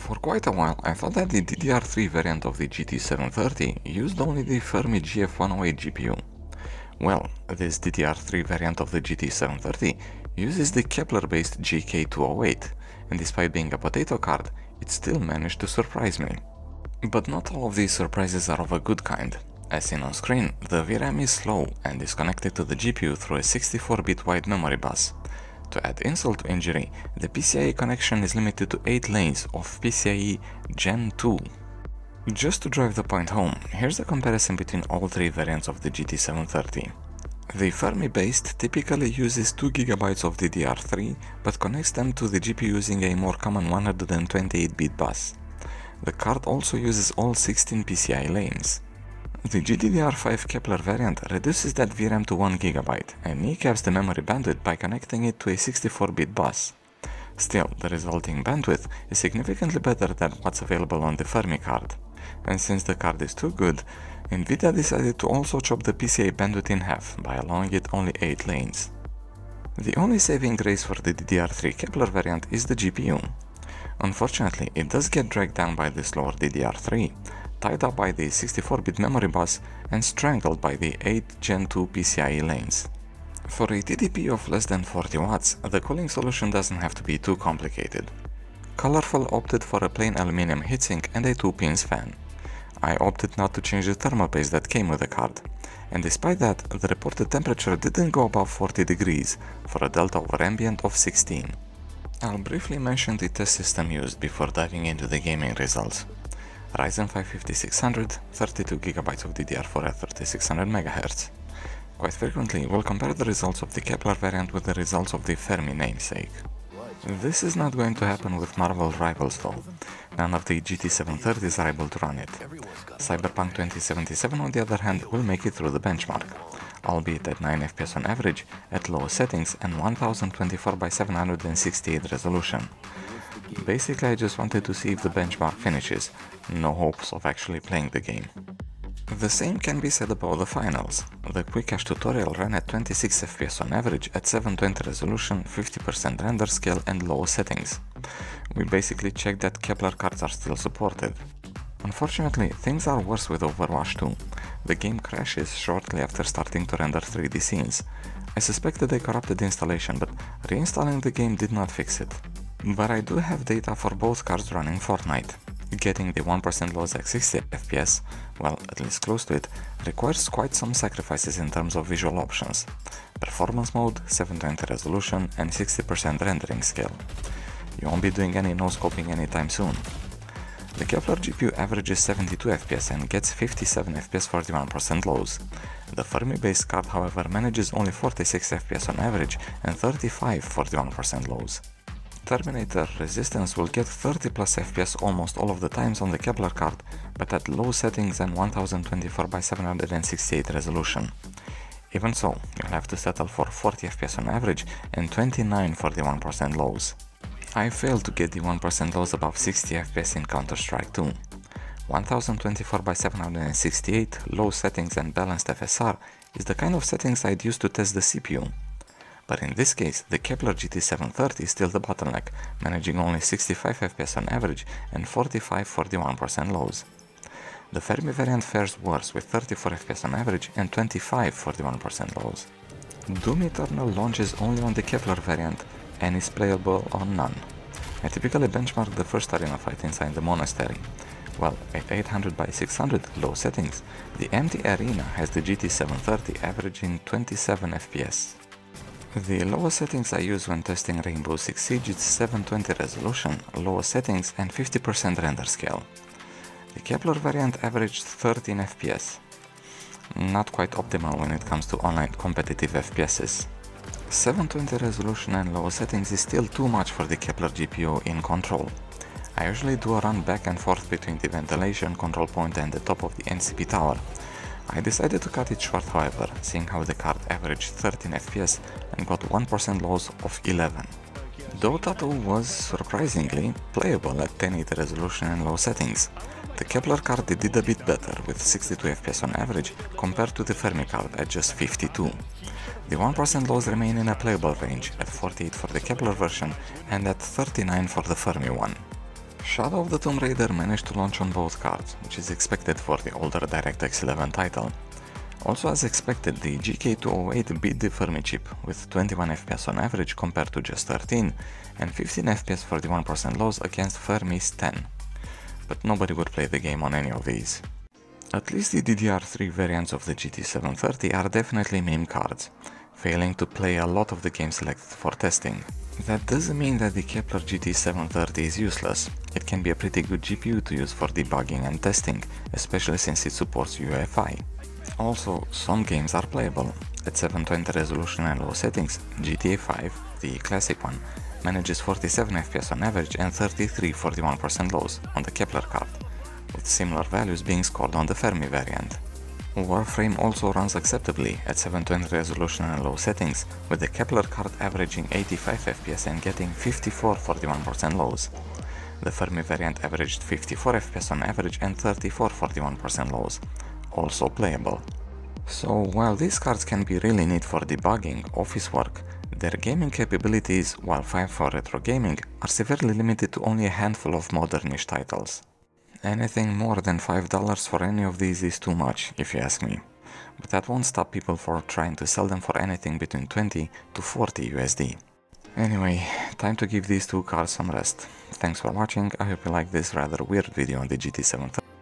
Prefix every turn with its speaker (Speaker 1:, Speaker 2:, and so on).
Speaker 1: For quite a while, I thought that the DDR3 variant of the GT730 used only the Fermi GF108 GPU. Well, this DDR3 variant of the GT730 uses the Kepler-based GK208, and despite being a Potehto card, it still managed to surprise me. But not all of these surprises are of a good kind. As seen on screen, the VRAM is slow and is connected to the GPU through a 64-bit wide memory bus. To add insult to injury, the PCIe connection is limited to 8 lanes of PCIe Gen 2. Just to drive the point home, here's a comparison between all three variants of the GT730. The Fermi-based typically uses 2 GB of DDR3, but connects them to the GPU using a more common 128-bit bus. The card also uses all 16 PCIe lanes. The GDDR5 Kepler variant reduces that VRAM to 1 GB and kneecaps the memory bandwidth by connecting it to a 64-bit bus. Still, the resulting bandwidth is significantly better than what's available on the Fermi card. And since the card is too good, Nvidia decided to also chop the PCIe bandwidth in half by allowing it only 8 lanes. The only saving grace for the DDR3 Kepler variant is the GPU. Unfortunately, it does get dragged down by the slower DDR3, tied up by the 64-bit memory bus and strangled by the 8 Gen 2 PCIe lanes. For a TDP of less than 40 watts, the cooling solution doesn't have to be too complicated. Colorful opted for a plain aluminum heatsink and a 2-pins fan. I opted not to change the thermal paste that came with the card, and despite that, the reported temperature didn't go above 40 degrees for a delta over ambient of 16. I'll briefly mention the test system used before diving into the gaming results. Ryzen 5 5600, 32GB of DDR4 at 3600 MHz. Quite frequently, we'll compare the results of the Kepler variant with the results of the Fermi namesake. This is not going to happen with Marvel Rivals though. None of the GT730s are able to run it. Cyberpunk 2077 on the other hand will make it through the benchmark, albeit at 9 FPS on average, at low settings and 1024x768 resolution. Basically, I just wanted to see if the benchmark finishes, no hopes of actually playing the game. The same can be said about the finals. The quick cache tutorial ran at 26 FPS on average at 720 resolution, 50% render scale and low settings. We basically checked that Kepler cards are still supported. Unfortunately, things are worse with Overwatch 2. The game crashes shortly after starting to render 3D scenes. I suspected a corrupted installation, but reinstalling the game did not fix it. But I do have data for both cards running Fortnite. Getting the 1% lows at 60 FPS, well, at least close to it, requires quite some sacrifices in terms of visual options. Performance mode, 720 resolution and 60% rendering scale. You won't be doing any no-scoping anytime soon. The Kepler GPU averages 72 FPS and gets 57 FPS 41% lows. The Fermi-based card, however, manages only 46 FPS on average and 35 41% lows. Terminator Resistance will get 30 plus FPS almost all of the times on the Kepler card, but at low settings and 1024x768 resolution. Even so, you'll have to settle for 40 FPS on average and 29 41% lows. I failed to get the 1% lows above 60 FPS in Counter-Strike 2. 1024x768, low settings and balanced FSR is the kind of settings I'd use to test the CPU. But in this case, the Kepler GT730 is still the bottleneck, managing only 65 FPS on average and 45-41% lows. The Fermi variant fares worse with 34 FPS on average and 25-41% lows. Doom Eternal launches only on the Kepler variant and is playable on none. I typically benchmark the first arena fight inside the monastery. Well, at 800x600 low settings, the empty arena has the GT730 averaging 27 FPS. The lowest settings I use when testing Rainbow Six Siege is 720 resolution, lower settings and 50% render scale. The Kepler variant averaged 13 FPS. Not quite optimal when it comes to online competitive FPSs. 720 resolution and lower settings is still too much for the Kepler GPU in control. I usually do a run back and forth between the ventilation control point and the top of the NCP tower. I decided to cut it short however, seeing how the card averaged 13 FPS and got 1% lows of 11. DOTA 2 was surprisingly playable at 1080 resolution and low settings. The Kepler card did a bit better with 62 FPS on average compared to the Fermi card at just 52. The 1% lows remain in a playable range at 48 for the Kepler version and at 39 for the Fermi one. Shadow of the Tomb Raider managed to launch on both cards, which is expected for the older DirectX 11 title. Also as expected, the GK208 beat the Fermi chip with 21 FPS on average compared to just 13 and 15 FPS for the 1% lows against Fermi's 10. But nobody would play the game on any of these. At least the DDR3 variants of the GT730 are definitely meme cards, failing to play a lot of the games selected for testing. That doesn't mean that the Kepler GT730 is useless. It can be a pretty good GPU to use for debugging and testing, especially since it supports UEFI. Also, some games are playable. At 720 resolution and low settings, GTA 5, the classic one, manages 47 FPS on average and 33 41% lows on the Kepler card, with similar values being scored on the Fermi variant. Warframe also runs acceptably at 720 resolution and low settings, with the Kepler card averaging 85 FPS and getting 54 41% lows. The Fermi variant averaged 54 FPS on average and 34 41% lows, also playable. So while these cards can be really neat for debugging, office work, their gaming capabilities, while fine for retro gaming, are severely limited to only a handful of modernish titles. Anything more than $5 for any of these is too much, if you ask me. But that won't stop people from trying to sell them for anything between 20 to 40 USD. Anyway, time to give these two cards some rest. Thanks for watching, I hope you liked this rather weird video on the GT730.